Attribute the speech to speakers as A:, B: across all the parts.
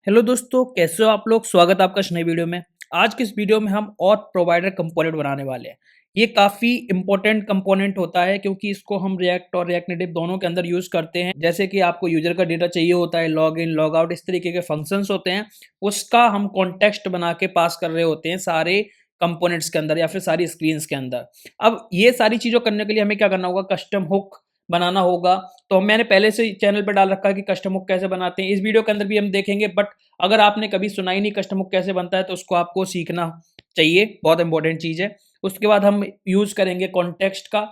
A: Hello दोस्तों, कैसे हो आप लोग। स्वागत है आपका इस नई वीडियो में। आज की इस वीडियो में हम ऑथ प्रोवाइडर कंपोनेंट बनाने वाले हैं। ये काफ़ी इंपॉर्टेंट कंपोनेंट होता है क्योंकि इसको हम रिएक्ट और रिएक्ट नेटिव दोनों के अंदर यूज़ करते हैं। जैसे कि आपको यूजर का डेटा चाहिए होता है, लॉग इन लॉग आउट इस तरीके के फंक्शंस होते हैं, उसका हम कॉन्टेक्स्ट बना के पास कर रहे होते हैं सारे कंपोनेंट्स के अंदर या फिर सारी स्क्रीन्स के अंदर। अब ये सारी चीज़ों करने के लिए हमें क्या करना होगा, कस्टम हुक बनाना होगा। तो मैंने पहले से चैनल पे डाल रखा है कि कस्टम हुक कैसे बनाते हैं। इस वीडियो के अंदर भी हम देखेंगे, बट अगर आपने कभी सुना ही नहीं कस्टम हुक कैसे बनता है तो उसको आपको सीखना चाहिए, बहुत इंपॉर्टेंट चीज़ है। उसके बाद हम यूज़ करेंगे कॉन्टेक्स्ट का,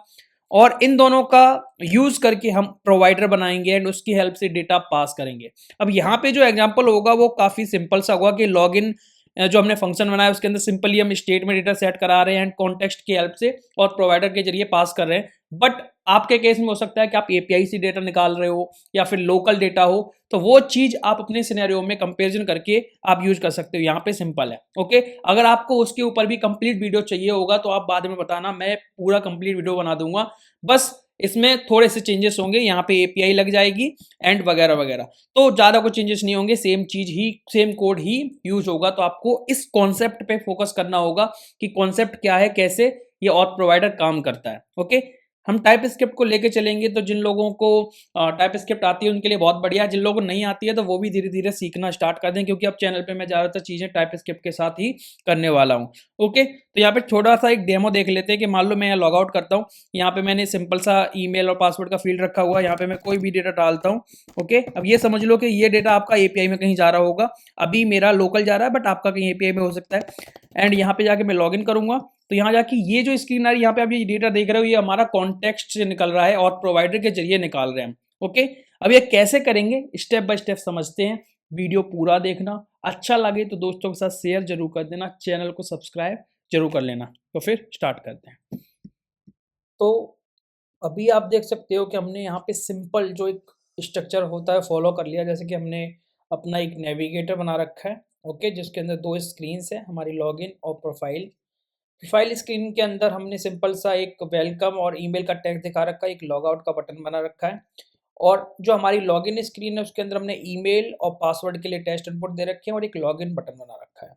A: और इन दोनों का यूज़ करके हम प्रोवाइडर बनाएंगे एंड उसकी हेल्प से डेटा पास करेंगे। अब यहाँ पे जो एग्जांपल होगा वो काफ़ी सिंपल सा होगा कि लॉगिन जो हमने फंक्शन बनाया उसके अंदर सिंपली हम स्टेट में डेटा सेट करा रहे हैं एंड कॉन्टेक्स्ट की हेल्प से और प्रोवाइडर के जरिए पास कर रहे हैं। बट आपके केस में हो सकता है कि आप एपीआई से डेटा निकाल रहे हो या फिर लोकल डेटा हो, तो वो चीज आप अपने सिनेरियो में कंपैरिजन करके आप यूज कर सकते हो। यहाँ पे सिंपल है। ओके, अगर आपको उसके ऊपर भी कंप्लीट वीडियो चाहिए होगा तो आप बाद में बताना, मैं पूरा कंप्लीट वीडियो बना दूंगा। बस इसमें थोड़े से चेंजेस होंगे, यहाँ पे एपीआई लग जाएगी एंड वगैरह वगैरह, तो ज्यादा कुछ चेंजेस नहीं होंगे, सेम चीज ही सेम कोड ही यूज होगा। तो आपको इस कॉन्सेप्ट पे फोकस करना होगा कि कॉन्सेप्ट क्या है, कैसे ये ऑथ प्रोवाइडर काम करता है। ओके, हम टाइप स्क्रिप्ट को लेके चलेंगे, तो जिन लोगों को टाइप स्क्रिप्ट आती है उनके लिए बहुत बढ़िया है, जिन लोगों को नहीं आती है तो वो भी धीरे धीरे सीखना स्टार्ट कर दें, क्योंकि अब चैनल पे मैं ज़्यादातर चीज़ें टाइप स्क्रिप्ट के साथ ही करने वाला हूँ। ओके, तो यहाँ पे छोटा सा एक डेमो देख लेते हैं कि मान लो मैं यहाँ लॉग आउट करता हूँ। यहाँ पे मैंने सिंपल सा ईमेल और पासवर्ड का फील्ड रखा हुआ है, यहाँ पे मैं कोई भी डेटा डालता हूँ। ओके, अब ये समझ लो कि ये डेटा आपका एपीआई में कहीं जा रहा होगा। अभी मेरा लोकल जा रहा है बट आपका कहीं एपीआई में हो सकता है। एंड यहाँ पे जाके मैं लॉग इन करूंगा, तो यहाँ जाके ये जो स्क्रीन आ रही है, यहाँ पे आप ये डेटा देख रहे हो, ये हमारा कॉन्टेक्स्ट से निकल रहा है और प्रोवाइडर के जरिए निकाल रहे हैं। ओके, अब ये कैसे करेंगे स्टेप बाय स्टेप समझते हैं। वीडियो पूरा देखना, अच्छा लगे तो दोस्तों के साथ शेयर जरूर कर देना, चैनल को सब्सक्राइब जरूर कर लेना। तो फिर स्टार्ट करते हैं। तो अभी आप देख सकते हो कि हमने यहाँ पे सिंपल जो एक स्ट्रक्चर होता है फॉलो कर लिया। जैसे कि हमने अपना एक नेविगेटर बना रखा है, ओके, जिसके अंदर दो स्क्रीन्स है, हमारी लॉगिन और प्रोफाइल। प्रोफाइल स्क्रीन के अंदर हमने सिंपल सा एक वेलकम और ईमेल का टैग दिखा रखा है, एक लॉग आउट का बटन बना रखा है, और जो हमारी लॉगिन स्क्रीन है उसके अंदर हमने ईमेल और पासवर्ड के लिए टेस्ट इनपुट दे रखे हैं और एक लॉगिन बटन बना रखा है।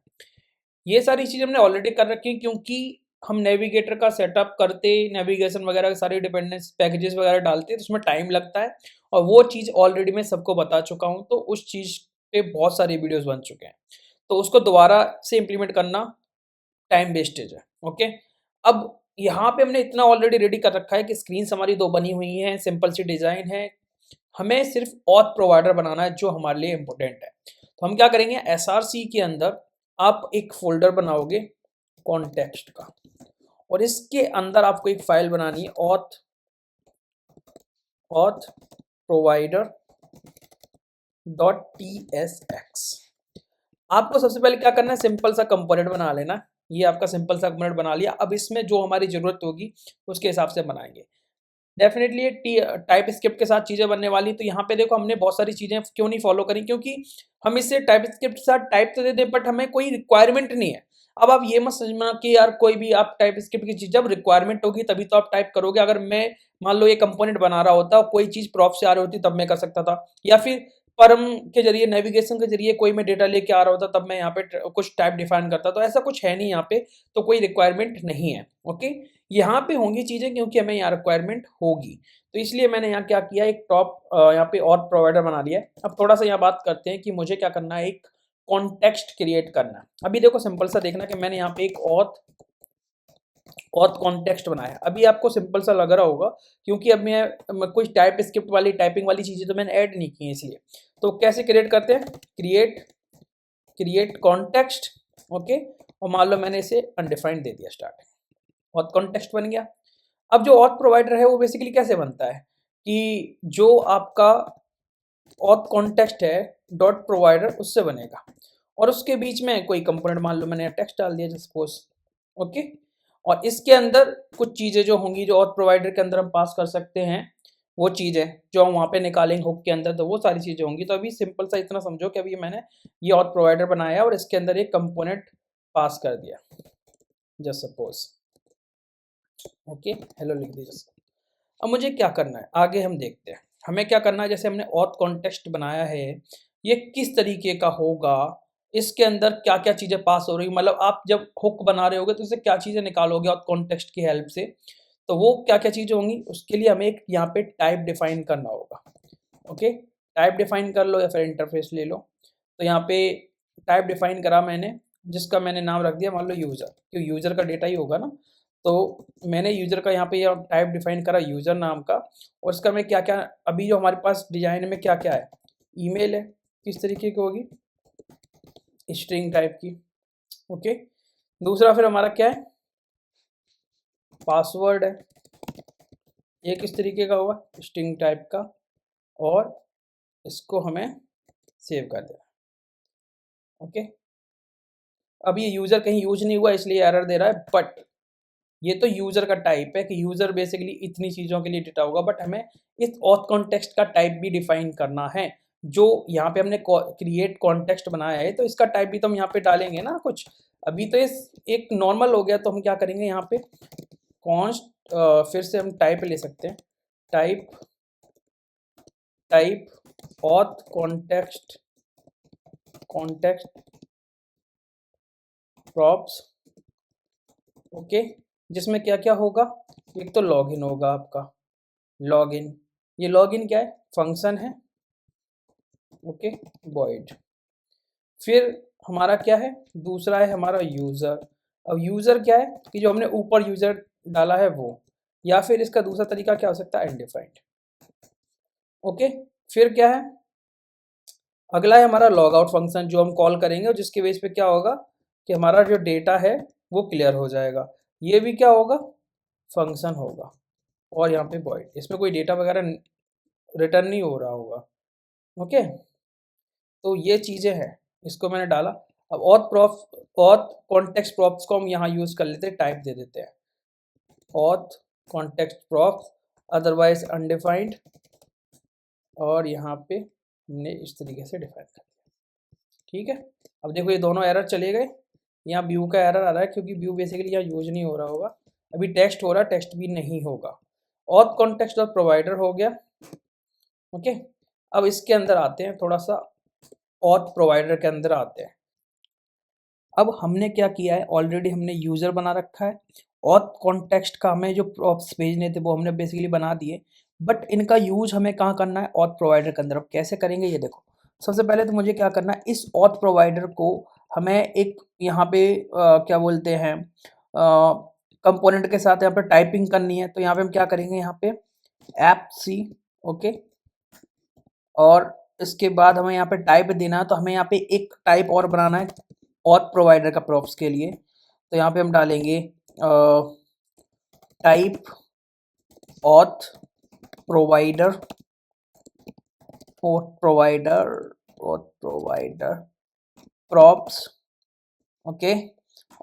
A: ये सारी चीज़ हमने ऑलरेडी कर रखी है, क्योंकि हम नेविगेटर का सेटअप करते, नेविगेशन वगैरह सारी डिपेंडेंस पैकेजेस वगैरह डालते हैं तो उसमें टाइम लगता है, और वो चीज़ ऑलरेडी मैं सबको बता चुका हूँ, तो उस चीज़ पे बहुत सारे वीडियोस बन चुके हैं, तो उसको दोबारा से इम्प्लीमेंट करना टाइम वेस्टेज है। ओके, अब यहाँ पे हमने इतना ऑलरेडी रेडी कर रखा है कि स्क्रीन्स हमारी दो बनी हुई हैं, सिंपल सी डिज़ाइन है। हमें सिर्फ ऑथ प्रोवाइडर बनाना है जो हमारे लिए इम्पोर्टेंट है। तो हम क्या करेंगे, एसआरसी के अंदर आप एक फ़ोल्डर बनाओगे कॉन्टेक्स्ट का, और इसके अंदर आपको एक फ़ाइल बनानी है ऑथ ऑथ प्रोवाइडर डॉट टीएसएक्स। आपको सबसे पहले क्या करना है, सिंपल सा कंपोनेंट बना लेना। ये आपका सिंपल सा कंपोनेंट बना लिया। अब इसमें जो हमारी ज़रूरत होगी उसके हिसाब से बनाएँगे। डेफ़िनेटली ये टाइप स्क्रिप्ट के साथ चीज़ें बनने वाली, तो यहाँ पे देखो हमने बहुत सारी चीज़ें क्यों नहीं फ़ॉलो करी, क्योंकि हम इसे टाइप स्क्रिप्ट के साथ टाइप तो दे दें बट हमें कोई रिक्वायरमेंट नहीं है। अब आप ये मत समझना कि यार कोई भी आप टाइप स्क्रिप्ट की चीज़, जब रिक्वायरमेंट होगी तभी तो आप टाइप करोगे। अगर मैं मान लो ये कंपोनेंट बना रहा होता और कोई चीज़ प्रॉम्प्ट से आ रही होती तब मैं कर सकता था, या फिर परम के जरिए नेविगेशन के जरिए कोई मैं डेटा लेके आ रहा होता तब मैं यहाँ पे कुछ टाइप डिफाइन करता। तो ऐसा कुछ है नहीं यहाँ पे, तो कोई रिक्वायरमेंट नहीं है। ओके, यहाँ पे होंगी चीज़ें क्योंकि हमें यहाँ रिक्वायरमेंट होगी, तो इसलिए मैंने यहाँ क्या किया, एक टॉप यहाँ पे और प्रोवाइडर बना लिया है। अब थोड़ा सा यहाँ बात करते हैं कि मुझे क्या करना है, एक कॉन्टेक्स्ट क्रिएट करना है। अभी देखो सिंपल सा देखना कि मैंने यहाँ पे एक ऑथ कॉन्टेक्स्ट बनाया। अभी आपको सिंपल सा लग रहा होगा क्योंकि अब मैं कोई टाइप स्क्रिप्ट वाली टाइपिंग वाली चीज़ें तो मैंने ऐड नहीं की है, इसलिए। तो कैसे क्रिएट करते हैं, क्रिएट कॉन्टेक्स्ट। ओके, और मान लो मैंने इसे अनडिफाइंड दे दिया, स्टार्ट, ऑथ कॉन्टेक्स्ट बन गया। अब जो ऑथ प्रोवाइडर है वो बेसिकली कैसे बनता है कि जो आपका ऑथ कॉन्टेक्स्ट है डॉट प्रोवाइडर उससे बनेगा, और उसके बीच में कोई कंपोनेंट, मान लो मैंने टेक्स्ट डाल दिया सपोज। ओके, और इसके अंदर कुछ चीज़ें जो होंगी जो ऑथ प्रोवाइडर के अंदर हम पास कर सकते हैं, वो चीज़ें जो हम वहाँ पे निकालेंगे हुक के अंदर, तो वो सारी चीज़ें होंगी। तो अभी सिंपल सा इतना समझो कि अभी मैंने ये ऑथ प्रोवाइडर बनाया और इसके अंदर एक कंपोनेंट पास कर दिया, जस्ट सपोज। ओके, हेलो लिख दीजिए। अब मुझे क्या करना है, आगे हम देखते हैं। हमें क्या करना है, जैसे हमने ऑथ कॉन्टेक्स्ट बनाया है, ये किस तरीके का होगा, इसके अंदर क्या-क्या चीज़ें पास हो रही हैं, मतलब आप जब हुक बना रहे होगे तो इससे क्या चीज़ें निकालोगे और कॉन्टेक्स्ट की हेल्प से, तो वो क्या-क्या चीज़ें होंगी, उसके लिए हमें एक यहाँ पे टाइप डिफाइन करना होगा। ओके, टाइप डिफाइन कर लो या फिर इंटरफ़ेस ले लो। तो यहाँ पे टाइप डिफाइन करा मैंने, जिसका मैंने नाम रख दिया मान लो यूज़र, क्योंकि यूज़र का डेटा ही होगा ना। तो मैंने यूज़र का यहाँ पे यह टाइप डिफाइन करा यूज़र नाम का, और इसका मैं क्या-क्या अभी जो हमारे पास डिज़ाइन में क्या-क्या है, ईमेल है, किस तरीके की होगी, स्ट्रिंग टाइप की। ओके, दूसरा फिर हमारा क्या है, पासवर्ड है, ये किस तरीके का होगा, स्ट्रिंग टाइप का, और इसको हमें सेव कर देना। ओके, अब ये यूज़र कहीं यूज़ नहीं हुआ इसलिए एरर दे रहा है, बट ये तो यूज़र का टाइप है कि यूज़र बेसिकली इतनी चीज़ों के लिए डेटा होगा, बट हमें इस ऑथ कॉन्टेक्स्ट का टाइप भी डिफाइन करना है। जो यहाँ पे हमने क्रिएट कॉन्टेक्स्ट बनाया है, तो इसका टाइप भी तो हम यहाँ पे डालेंगे ना कुछ। अभी तो इस एक नॉर्मल हो गया, तो हम क्या करेंगे यहाँ पे कॉन्स्ट, फिर से हम टाइप ले सकते हैं, type type auth context context props. Okay, जिसमें क्या-क्या होगा, एक तो लॉगिन होगा आपका, लॉगिन, ये लॉगिन क्या है, फंक्शन है। ओके, वॉइड, फिर हमारा क्या है, दूसरा है हमारा यूज़र। अब यूज़र क्या है कि जो हमने ऊपर यूज़र डाला है वो, या फिर इसका दूसरा तरीका क्या हो सकता है, अनडिफाइंड। ओके, फिर क्या है, अगला है हमारा लॉग आउट फंक्शन जो हम कॉल करेंगे, और जिसके बेस पे क्या होगा कि हमारा जो डेटा है वो क्लियर हो जाएगा। ये भी क्या होगा, फंक्शन होगा, और यहाँ पे वॉइड, इसमें कोई डेटा वगैरह रिटर्न नहीं हो रहा होगा। ओके, तो ये चीज़ें हैं, इसको मैंने डाला। अब ऑथ कॉन्टेक्स्ट प्रॉप्स को हम यहाँ यूज़ कर लेते हैं, टाइप दे देते हैं auth context props, otherwise undefined, और यहाँ पे हमने इस तरीके से डिफाइन कर दिया। ठीक है, अब देखो ये दोनों एरर चले गए, यहाँ व्यू का एरर आ रहा है क्योंकि व्यू बेसिकली यहाँ यूज नहीं हो रहा होगा, अभी टेक्स्ट हो रहा है, टेक्स्ट भी नहीं होगा। ऑथ कॉन्टेक्स्ट और प्रोवाइडर हो गया। ओके, अब इसके अंदर आते हैं, थोड़ा सा ऑथ प्रोवाइडर के अंदर आते हैं। अब हमने क्या किया है, ऑलरेडी हमने यूज़र बना रखा है, ऑथ कॉन्टेक्स्ट का हमें जो प्रॉप्स भेजने थे वो हमने बेसिकली बना दिए, बट इनका यूज़ हमें कहाँ करना है, ऑथ प्रोवाइडर के अंदर। अब कैसे करेंगे ये देखो, सबसे पहले तो मुझे क्या करना है, इस ऑथ प्रोवाइडर को हमें एक यहाँ पे क्या बोलते हैं, कंपोनेंट के साथ यहाँ पे टाइपिंग करनी है। तो यहाँ पे हम क्या करेंगे, यहाँ पे ऐप सी, ओके, और इसके बाद हमें यहाँ पे टाइप देना है, तो हमें यहाँ पे एक टाइप और बनाना है ऑथ प्रोवाइडर का प्रॉप्स के लिए। तो यहाँ पे हम डालेंगे type auth provider auth provider auth provider props. Okay,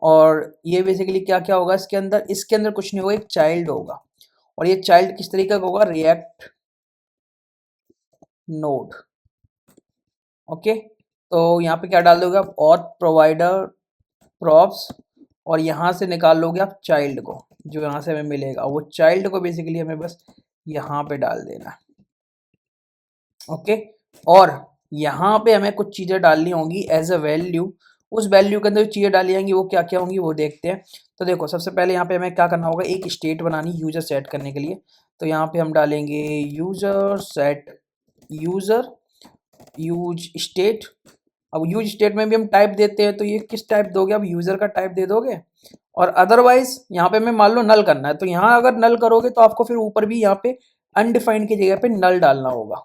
A: और ये बेसिकली क्या क्या होगा इसके अंदर कुछ नहीं होगा, एक चाइल्ड होगा, और ये चाइल्ड किस तरीके का होगा, रिएक्ट नोड। ओके, तो यहाँ पे क्या डाल दोगे आप, ऑथ प्रोवाइडर प्रॉप्स, और यहाँ से निकाल लोगे आप चाइल्ड को, जो यहाँ से हमें मिलेगा, वो चाइल्ड को बेसिकली हमें बस यहाँ पे डाल देना है। ओके, और यहाँ पे हमें कुछ चीज़ें डालनी होंगी एज अ वैल्यू, उस वैल्यू के अंदर जो चीज़ें डाली जाएंगी वो क्या क्या होंगी वो देखते हैं। तो देखो सबसे पहले यहाँ पे हमें क्या करना होगा, एक स्टेट बनानी यूज़र सेट करने के लिए। तो यहाँ पे हम डालेंगे user set user use state. अब यूज स्टेट में भी हम टाइप देते हैं, तो ये किस टाइप दोगे, अब यूज़र का टाइप दे दोगे, और अदरवाइज यहाँ पे हमें मान लो नल करना है, तो यहाँ अगर नल करोगे तो आपको फिर ऊपर भी यहाँ पे अनडिफाइंड की जगह पे नल डालना होगा,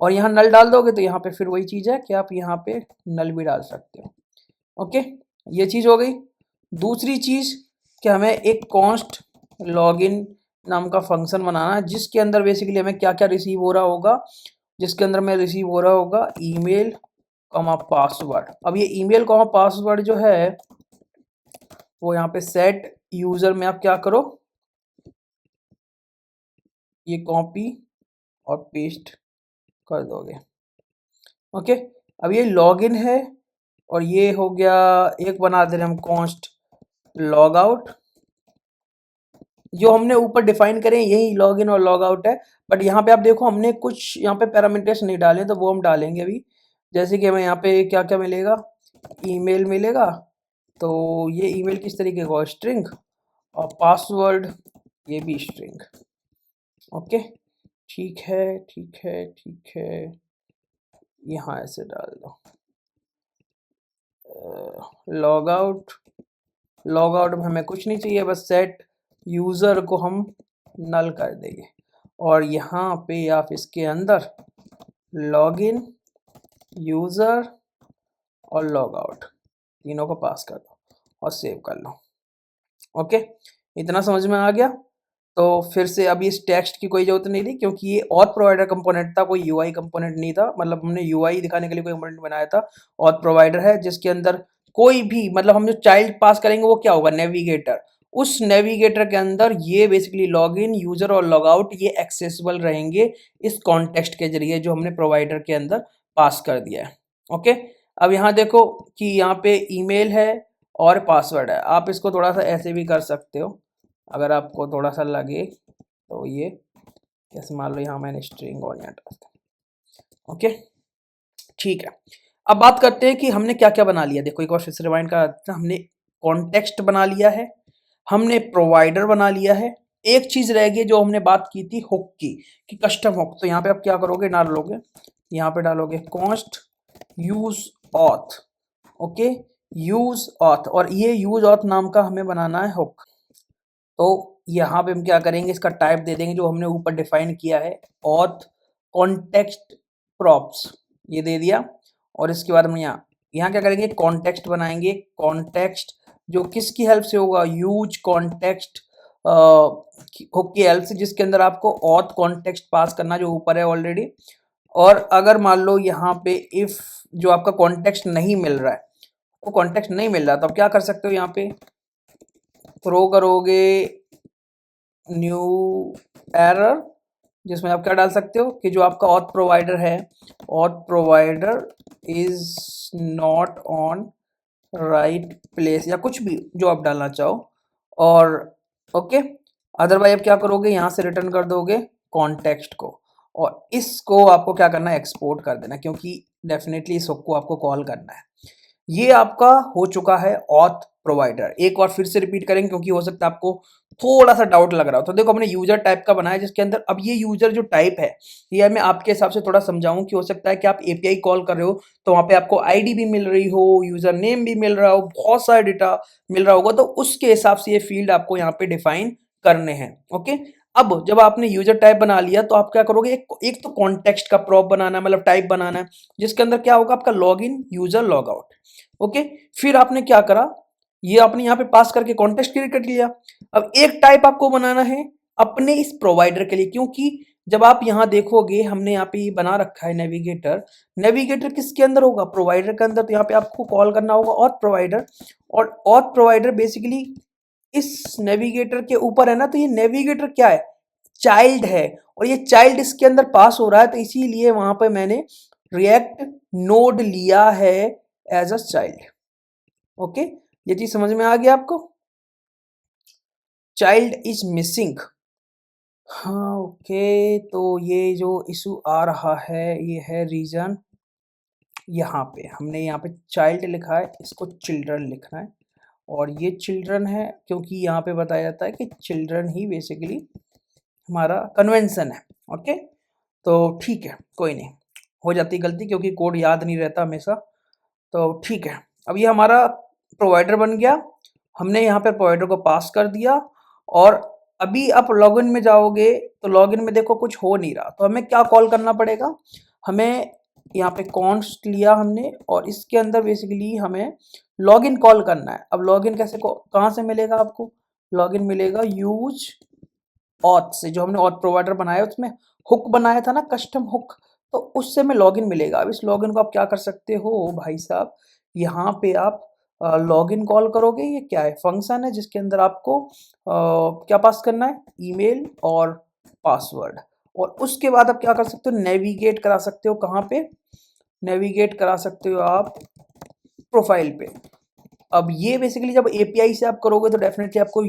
A: और यहाँ नल डाल दोगे तो यहाँ पे फिर वही चीज़ है कि आप यहाँ पे नल भी डाल सकते हो। ओके, ये चीज़ हो गई। दूसरी चीज़ कि हमें एक कॉन्स्ट लॉगिन नाम का फंक्शन बनाना है, जिसके अंदर बेसिकली हमें क्या क्या रिसीव हो रहा होगा, जिसके अंदर में रिसीव हो रहा होगा ईमेल कॉमा पासवर्ड। अब ये ईमेल कॉमा पासवर्ड जो है वो यहाँ पे सेट यूज़र में आप क्या करो, ये कॉपी और पेस्ट कर दोगे। ओके, अब ये लॉगिन है, और ये हो गया, एक बना दे रहे हम कॉन्स्ट लॉग आउट, जो हमने ऊपर डिफाइन करें यही लॉगिन और लॉग आउट है, बट यहाँ पे आप देखो हमने कुछ यहाँ पे पैरामीटर्स नहीं डाले, तो वो हम डालेंगे अभी। जैसे कि हमें यहाँ पे क्या क्या मिलेगा, ईमेल मिलेगा, तो ये ईमेल किस तरीके का, स्ट्रिंग, और पासवर्ड ये भी स्ट्रिंग। ओके, ठीक है ठीक है ठीक है, यहाँ ऐसे डाल दो। लॉग आउट, लॉग आउट में हमें कुछ नहीं चाहिए, बस सेट यूज़र को हम नल कर देंगे, और यहाँ पे आप इसके अंदर लॉगिन, यूज़र और लॉग आउट तीनों को पास कर दो और सेव कर लो। ओके, इतना समझ में आ गया। तो फिर से अब इस टेक्स्ट की कोई ज़रूरत नहीं थी, क्योंकि ये ऑथ प्रोवाइडर कंपोनेंट था, कोई यूआई कंपोनेंट नहीं था। मतलब हमने यूआई दिखाने के लिए कोई कंपोनेंट बनाया था। ऑथ प्रोवाइडर है जिसके अंदर कोई भी, मतलब हम जो चाइल्ड पास करेंगे वो क्या होगा, नेविगेटर। उस नेविगेटर के अंदर ये बेसिकली लॉगिन, यूजर और लॉग आउट ये एक्सेसिबल रहेंगे इस कॉन्टेक्स्ट के जरिए जो हमने प्रोवाइडर के अंदर पास कर दिया है। ओके, अब यहाँ देखो कि यहाँ पे ईमेल है और पासवर्ड है। आप इसको थोड़ा सा ऐसे भी कर सकते हो अगर आपको थोड़ा सा लगे तो। ये जैसे मान लो यहाँ मैंने स्ट्रिंग और यहाँ डाल दिया। ओके, ठीक है। अब बात करते हैं कि हमने क्या क्या बना लिया। देखो एक बार फिर से रिवाइंड कर, हमने कॉन्टेक्स्ट बना लिया है, हमने प्रोवाइडर बना लिया है। एक चीज रह गई जो हमने बात की थी हुक की, कि कस्टम हुक। तो यहाँ पे आप क्या करोगे, डालोगे, यहाँ पे डालोगे const use auth. Okay, use auth, और ये यूज ऑथ नाम का हमें बनाना है हुक। तो यहाँ पे हम क्या करेंगे, इसका टाइप दे देंगे जो हमने ऊपर डिफाइन किया है, ऑथ कॉन्टेक्स्ट प्रॉप्स, ये दे दिया। और इसके बाद हम यहाँ यहाँ क्या करेंगे, कॉन्टेक्स्ट बनाएंगे। कॉन्टेक्स्ट जो किसकी हेल्प से होगा, यूज कॉन्टेक्स्ट हुक की हेल्प से, जिसके अंदर आपको ऑथ कॉन्टेक्स्ट पास करना जो ऊपर है ऑलरेडी। और अगर मान लो यहाँ पे इफ जो आपका कॉन्टेक्स्ट नहीं मिल रहा है, वो कॉन्टेक्स्ट नहीं मिल रहा, तो आप क्या कर सकते हो, यहाँ पे थ्रो करोगे न्यू एरर, जिसमें आप क्या डाल सकते हो कि जो आपका ऑथ प्रोवाइडर है, auth provider is not on right place, या कुछ भी जो आप डालना चाहो। और ओके, अदरवाइज आप क्या करोगे, यहाँ से रिटर्न कर दोगे कॉन्टेक्स्ट को, और इसको आपको क्या करना है, एक्सपोर्ट कर देना, क्योंकि डेफिनेटली इस हुक को आपको कॉल करना है। ये आपका हो चुका है ऑथ प्रोवाइडर। एक बार फिर से रिपीट करेंगे क्योंकि हो सकता है आपको थोड़ा सा डाउट लग रहा हो। तो देखो हमने यूजर टाइप का बनाया, जिसके अंदर अब ये यूजर जो टाइप है, ये मैं आपके हिसाब से थोड़ा समझाऊं कि हो सकता है कि आप एपीआई कॉल कर रहे हो तो वहां पे आपको आईडी भी मिल रही हो, यूजर नेम भी मिल रहा हो, बहुत सारा डेटा मिल रहा होगा, तो उसके हिसाब से ये फील्ड आपको यहाँ पे डिफाइन करने हैं। ओके, अब जब आपने यूजर टाइप बना लिया तो आप क्या करोगे, एक तो कॉन्टेक्स्ट का प्रॉप बनाना है, मतलब टाइप बनाना है, जिसके अंदर क्या होगा, आपका log in, user, log out. Okay, फिर आपने क्या करा, ये आपने यहाँ पे पास करके कॉन्टेक्स्ट क्रिएट कर लिया। अब एक टाइप आपको बनाना है अपने इस प्रोवाइडर के लिए, क्योंकि जब आप यहाँ देखोगे हमने यहाँ पे बना रखा है नेविगेटर। नेविगेटर किसके अंदर होगा, प्रोवाइडर के अंदर। तो यहाँ पे आपको कॉल करना होगा ऑथ प्रोवाइडर, और ऑथ प्रोवाइडर बेसिकली इस नेविगेटर के ऊपर है ना। तो ये नेविगेटर क्या है, चाइल्ड है, और ये चाइल्ड इसके अंदर पास हो रहा है, तो इसीलिए वहां पर मैंने रिएक्ट नोड लिया है एज अ चाइल्ड। ओके, ये चीज समझ में आ गया आपको, चाइल्ड इज मिसिंग। हाँ ओके, तो ये जो इशू आ रहा है ये है रीजन, यहाँ पे हमने यहाँ पे चाइल्ड लिखा है, इसको चिल्ड्रन लिखना है, और ये चिल्ड्रन है क्योंकि यहाँ पे बताया जाता है कि चिल्ड्रन ही बेसिकली हमारा कन्वेंशन है। ओके, तो ठीक है, कोई नहीं, हो जाती गलती क्योंकि कोड याद नहीं रहता हमेशा। तो ठीक है, अब ये हमारा प्रोवाइडर बन गया, हमने यहाँ पे प्रोवाइडर को पास कर दिया। और अभी आप लॉगिन में जाओगे तो लॉगिन में देखो कुछ हो नहीं रहा, तो हमें क्या कॉल करना पड़ेगा, हमें यहाँ पे कॉन्स्ट लिया हमने, और इसके अंदर बेसिकली हमें लॉगिन कॉल करना है। अब लॉगिन कैसे, कहाँ से मिलेगा आपको, लॉगिन मिलेगा यूज ऑथ से, जो हमने ऑथ प्रोवाइडर बनाया उसमें हुक बनाया था ना, कस्टम हुक, तो उससे में लॉगिन मिलेगा। अब इस लॉगिन को आप क्या कर सकते हो भाई साहब, यहाँ पे आप लॉगिन कॉल करोगे। ये क्या है, फंक्शन है जिसके अंदर आपको क्या पास करना है, ईमेल और पासवर्ड। और उसके बाद आप क्या कर सकते हो, नेविगेट करा सकते हो, कहाँ पे नेविगेट करा सकते हो आप, प्रोफाइल पे। अब ये बेसिकली जब एपीआई से आप करोगे तो डेफिनेटली आपको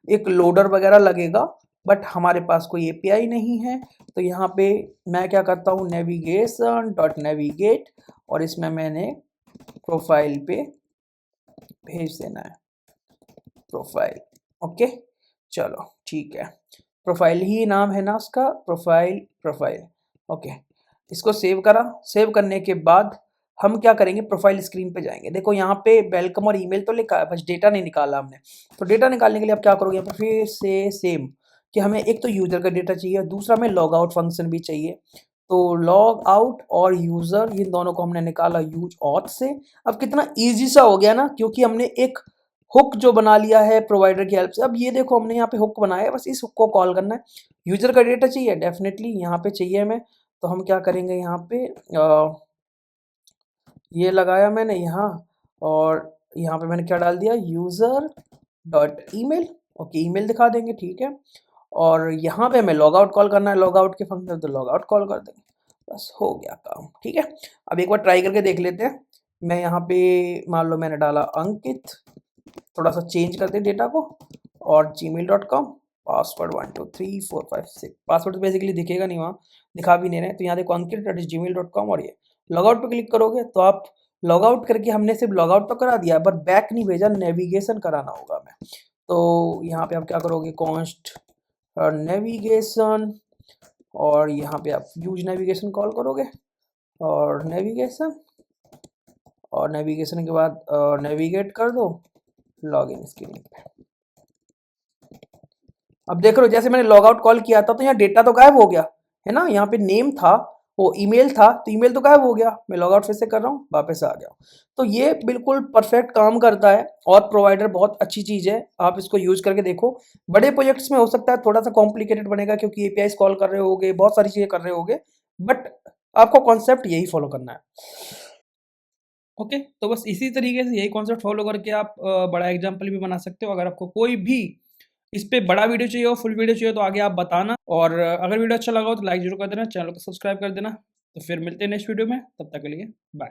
A: एक लोडर वगैरह लगेगा, बट हमारे पास कोई एपीआई नहीं है। तो यहाँ पे मैं क्या करता हूँ, नेविगेशन डॉट नेविगेट, और इसमें मैंने प्रोफाइल पे भेज देना है, प्रोफाइल। ओके, चलो ठीक है, प्रोफाइल ही नाम है ना उसका, प्रोफाइल प्रोफाइल। ओके, इसको सेव करा। सेव करने के बाद हम क्या करेंगे, प्रोफाइल स्क्रीन पे जाएंगे। देखो यहाँ पे वेलकम और ईमेल तो लिखा है, बस डेटा नहीं निकाला हमने। तो डेटा निकालने के लिए आप क्या करोगे, यहाँ पर फिर से सेम कि हमें एक तो यूजर का डेटा चाहिए और दूसरा हमें लॉग आउट फंक्शन भी चाहिए। तो लॉग आउट और यूजर, इन दोनों को हमने निकाला यूज ऑथ से। अब कितना ईजी सा हो गया ना, क्योंकि हमने एक हुक जो बना लिया है प्रोवाइडर की हेल्प से। अब ये देखो हमने यहाँ पे हुक बनाया है, बस इस हुक को कॉल करना है। यूजर का डेटा चाहिए, डेफिनेटली यहाँ पे चाहिए हमें। तो हम क्या करेंगे, यहाँ पे ये लगाया मैंने यहाँ, और यहाँ पे मैंने क्या डाल दिया, user dot email. Okay, email दिखा देंगे, ठीक है। और यहाँ पे हमें लॉग आउट कॉल करना है, लॉग आउट के फंक्शन, तो लॉग आउट कॉल कर देंगे। बस हो गया काम, ठीक है। अब एक बार ट्राई करके देख लेते हैं। मैं यहाँ पे मान लो मैंने डाला अंकित, थोड़ा सा चेंज करते हैं डेटा को, और gmail.com, पासवर्ड 123456। पासवर्ड तो बेसिकली दिखेगा नहीं वहाँ, दिखा भी नहीं रहे। तो यहाँ देखो अंकित@gmail.com, और ये लॉग आउट पे क्लिक करोगे तो आप लॉग आउट करके, हमने सिर्फ लॉग आउट तो करा दिया पर बैक नहीं भेजा, नेविगेशन कराना होगा हमें। तो यहाँ पे आप क्या करोगे, कॉन्स्ट नेविगेशन, और यहाँ पे आप यूज नेविगेशन कॉल करोगे, और नेविगेशन, और नेविगेशन के बाद नेविगेट कर दो लॉगिन स्क्रीन पे। अब देख रहे हो, जैसे मैंने लॉग आउट कॉल किया था तो यहाँ डेटा तो गायब हो गया है ना। यहाँ पे नेम था, वो ईमेल था, तो ईमेल तो गायब हो गया। मैं लॉग आउट फिर से कर रहा हूँ, वापस आ गया। तो ये बिल्कुल परफेक्ट काम करता है, और प्रोवाइडर बहुत अच्छी चीज़ है, आप इसको यूज़ करके देखो। बड़े प्रोजेक्ट्स में हो सकता है थोड़ा सा कॉम्प्लिकेटेड बनेगा, क्योंकि एपीआई कॉल कर रहे होगे, बहुत सारी चीज़ें कर रहे होगे, बट आपको कॉन्सेप्ट यही फॉलो करना है। ओके, तो बस इसी तरीके से यही कॉन्सेप्ट फॉलो करके आप बड़ा एग्जाम्पल भी बना सकते हो। अगर आपको कोई भी इस पे बड़ा वीडियो चाहिए हो, फुल वीडियो चाहिए, तो आगे आप बताना। और अगर वीडियो अच्छा लगा हो तो लाइक जरूर कर देना, चैनल को सब्सक्राइब कर देना। तो फिर मिलते हैं नेक्स्ट वीडियो में, तब तक के लिए बाय।